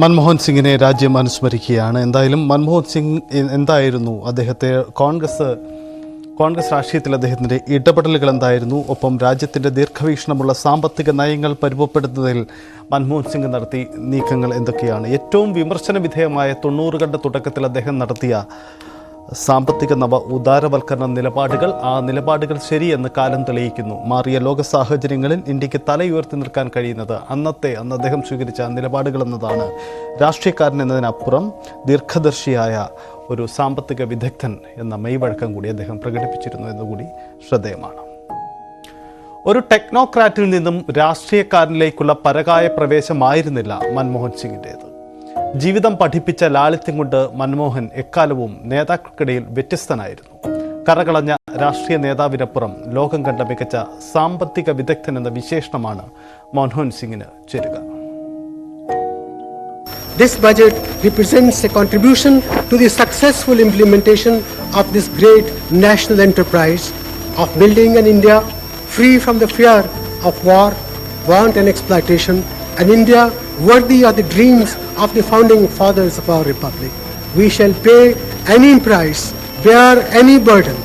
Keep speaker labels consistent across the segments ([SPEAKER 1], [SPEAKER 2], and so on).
[SPEAKER 1] മൻമോഹൻ സിംഗിനെ രാജ്യം അനുസ്മരിക്കുകയാണ്. എന്തായാലും മൻമോഹൻ സിംഗ് എന്തായിരുന്നു, അദ്ദേഹത്തെ കോൺഗ്രസ് രാഷ്ട്രീയത്തിൽ അദ്ദേഹത്തിൻ്റെ ഇടപെടലുകൾ എന്തായിരുന്നു, ഒപ്പം രാജ്യത്തിൻ്റെ ദീർഘവീക്ഷണമുള്ള സാമ്പത്തിക നയങ്ങൾ പരുവപ്പെടുത്തുന്നതിൽ മൻമോഹൻ സിംഗ് നടത്തിയ നീക്കങ്ങൾ എന്തൊക്കെയാണ്? ഏറ്റവും വിമർശന വിധേയമായ 90കളുടെ തുടക്കത്തിൽ അദ്ദേഹം നടത്തിയ സാമ്പത്തിക ഉദാരവൽക്കരണ നിലപാടുകൾ, ആ നിലപാടുകൾ ശരിയെന്ന് കാലം തെളിയിക്കുന്നു. മാറിയ ലോക സാഹചര്യങ്ങളിൽ ഇന്ത്യക്ക് തലയുയർത്തി നിൽക്കാൻ കഴിയുന്നത് അന്ന് അദ്ദേഹം സ്വീകരിച്ച നിലപാടുകൾ എന്നതാണ്. രാഷ്ട്രീയക്കാരൻ എന്നതിനപ്പുറം ദീർഘദർശിയായ ഒരു സാമ്പത്തിക വിദഗ്ധൻ എന്ന മെയ്വഴക്കം കൂടി അദ്ദേഹം പ്രകടിപ്പിച്ചിരുന്നു എന്നുകൂടി ശ്രദ്ധേയമാണ്. ഒരു ടെക്നോക്രാറ്റിൽ നിന്നും രാഷ്ട്രീയക്കാരനിലേക്കുള്ള പരകായ പ്രവേശമായിരുന്നില്ല മൻമോഹൻ സിംഗിൻ്റേത്. ജീവിതം പഠിപ്പിച്ച ലാളിത്യം കൊണ്ട് മൻമോഹൻ എക്കാലവും നേതാക്കൾക്കിടയിൽ വ്യത്യസ്തനായിരുന്നു. കറകളഞ്ഞ രാഷ്ട്രീയ നേതാവിനപ്പുറം ലോകം കണ്ട മികച്ച സാമ്പത്തിക വിദഗ്ധൻ എന്ന വിശേഷണമാണ് മൻമോഹൻ സിംഗിന് ചേരുക.
[SPEAKER 2] This budget represents a contribution to the successful implementation of this great national enterprise of building an India free from the fear of war, want and exploitation, an India worthy of the dreams of the founding fathers of our republic. We shall pay any price, bear any burden,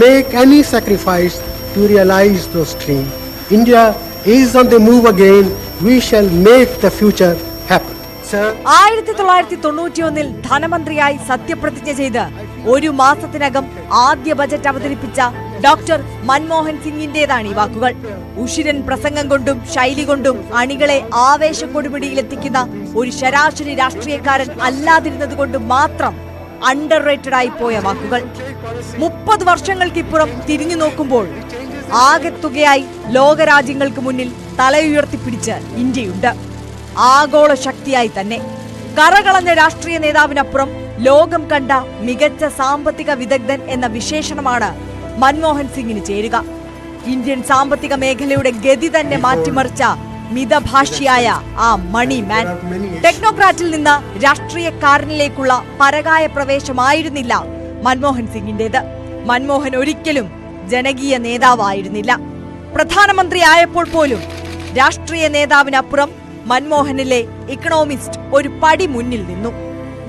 [SPEAKER 2] make any sacrifice to realize those dreams. India is on the move again. We shall make the future happen.
[SPEAKER 3] 1991 ധനമന്ത്രിയായി സത്യപ്രതിജ്ഞ ചെയ്ത് ഒരു മാസത്തിനകം ആദ്യ budget അവതരിപ്പിച്ച doctor Manmohan സിംഗിന്റേതാണ് ഈ വാക്കുകൾ. ഉഷിരൻ പ്രസംഗം കൊണ്ടും ശൈലി കൊണ്ടും അണികളെ ആവേശ കൊടുമുടിയിലെത്തിക്കുന്ന ഒരു ശരാശരി രാഷ്ട്രീയക്കാരൻ അല്ലാതിരുന്നത് കൊണ്ട് മാത്രം അണ്ടർ റേറ്റഡ് ആയി പോയ വാക്കുകൾ. 30 വർഷങ്ങൾക്കിപ്പുറം തിരിഞ്ഞു നോക്കുമ്പോൾ ആകെത്തുകയായി ലോകരാജ്യങ്ങൾക്ക് മുന്നിൽ തലയുയർത്തിപ്പിടിച്ച് ഇന്ത്യയുണ്ട്. ആഗോള ശക്തിയായി തന്നെ. കറകളഞ്ഞ രാഷ്ട്രീയ നേതാവിനപ്പുറം ലോകം കണ്ട മികച്ച സാമ്പത്തിക വിദഗ്ധൻ എന്ന വിശേഷണമാണ് മൻമോഹൻ സിംഗിന് ചേരുക. ഇന്ത്യൻ സാമ്പത്തിക മേഖലയുടെ ഗതി തന്നെ മാറ്റിമറിച്ച മിതഭാഷിയായ ആ മണി മാൻ. ടെക്നോക്രാറ്റിൽ നിന്ന് രാഷ്ട്രീയക്കാരനിലേക്കുള്ള പരകായ പ്രവേശമായിരുന്നില്ല മൻമോഹൻ സിംഗിന്റേത്. മൻമോഹൻ ഒരിക്കലും ജനകീയ നേതാവായിരുന്നില്ല. പ്രധാനമന്ത്രിയായപ്പോൾ പോലും രാഷ്ട്രീയ നേതാവിനപ്പുറം മൻമോഹനിലെ ഇക്കണോമിസ്റ്റ് ഒരു പടി മുന്നിൽ നിന്നു.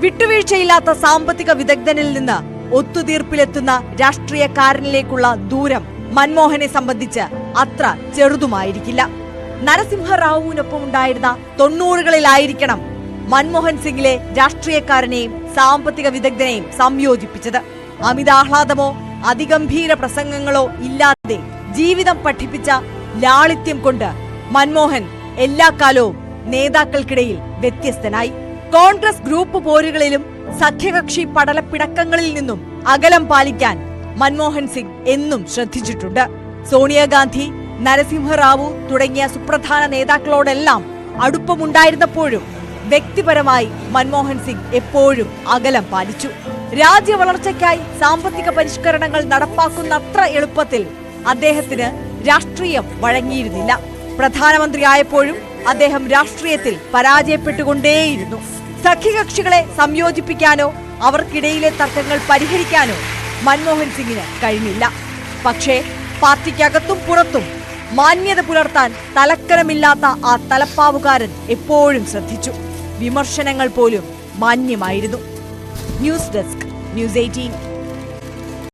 [SPEAKER 3] വിട്ടുവീഴ്ചയില്ലാത്ത സാമ്പത്തിക വിദഗ്ധനിൽ നിന്ന് ഒത്തുതീർപ്പിലെത്തുന്ന രാഷ്ട്രീയക്കാരനിലേക്കുള്ള ദൂരം മൻമോഹനെ സംബന്ധിച്ച് അത്ര ചെറുതുമായിരിക്കില്ല. നരസിംഹറാവുവിനൊപ്പം ഉണ്ടായിരുന്ന 90കളിലായിരിക്കണം മൻമോഹൻ സിംഗിലെ രാഷ്ട്രീയക്കാരനെയും സാമ്പത്തിക വിദഗ്ധനെയും സംയോജിപ്പിച്ചത്. അമിതാഹ്ലാദമോ അതിഗംഭീര പ്രസംഗങ്ങളോ ഇല്ലാതെ ജീവിതം പഠിപ്പിച്ച ലാളിത്യം കൊണ്ട് മൻമോഹൻ എല്ലാ കാലവും നേതാക്കൾക്കിടയിൽ വ്യത്യസ്തനായി. കോൺഗ്രസ് ഗ്രൂപ്പ് പോരുകളിലും സഖ്യകക്ഷി പടലപ്പിണക്കങ്ങളിൽ നിന്നും അകലം പാലിക്കാൻ മൻമോഹൻ സിംഗ് എന്നും ശ്രദ്ധിച്ചിട്ടുണ്ട്. സോണിയാഗാന്ധി, നരസിംഹറാവു തുടങ്ങിയ സുപ്രധാന നേതാക്കളോടെല്ലാം അടുപ്പമുണ്ടായിരുന്നപ്പോഴും വ്യക്തിപരമായി മൻമോഹൻ സിംഗ് എപ്പോഴും അകലം പാലിച്ചു. രാജ്യ വളർച്ചയ്ക്കായി സാമ്പത്തിക പരിഷ്കരണങ്ങൾ നടപ്പാക്കുന്നത്ര എളുപ്പത്തിൽ അദ്ദേഹത്തിന് രാഷ്ട്രീയം വഴങ്ങിയിരുന്നില്ല. പ്രധാനമന്ത്രിയായപ്പോഴും അദ്ദേഹം രാഷ്ട്രീയത്തിൽ പരാജയപ്പെട്ടുകൊണ്ടേയിരുന്നു. സഖ്യകക്ഷികളെ സംയോജിപ്പിക്കാനോ അവർക്കിടയിലെ തർക്കങ്ങൾ പരിഹരിക്കാനോ മൻമോഹൻ സിംഗിന് കഴിഞ്ഞില്ല. പക്ഷേ പാർട്ടിക്കകത്തും പുറത്തും മാന്യത പുലർത്താൻ തലക്കനമില്ലാത്ത ആ തലപ്പാവുകാരൻ എപ്പോഴും ശ്രദ്ധിച്ചു. വിമർശനങ്ങൾ പോലും മാന്യമായിരുന്നു. News desk, news 18.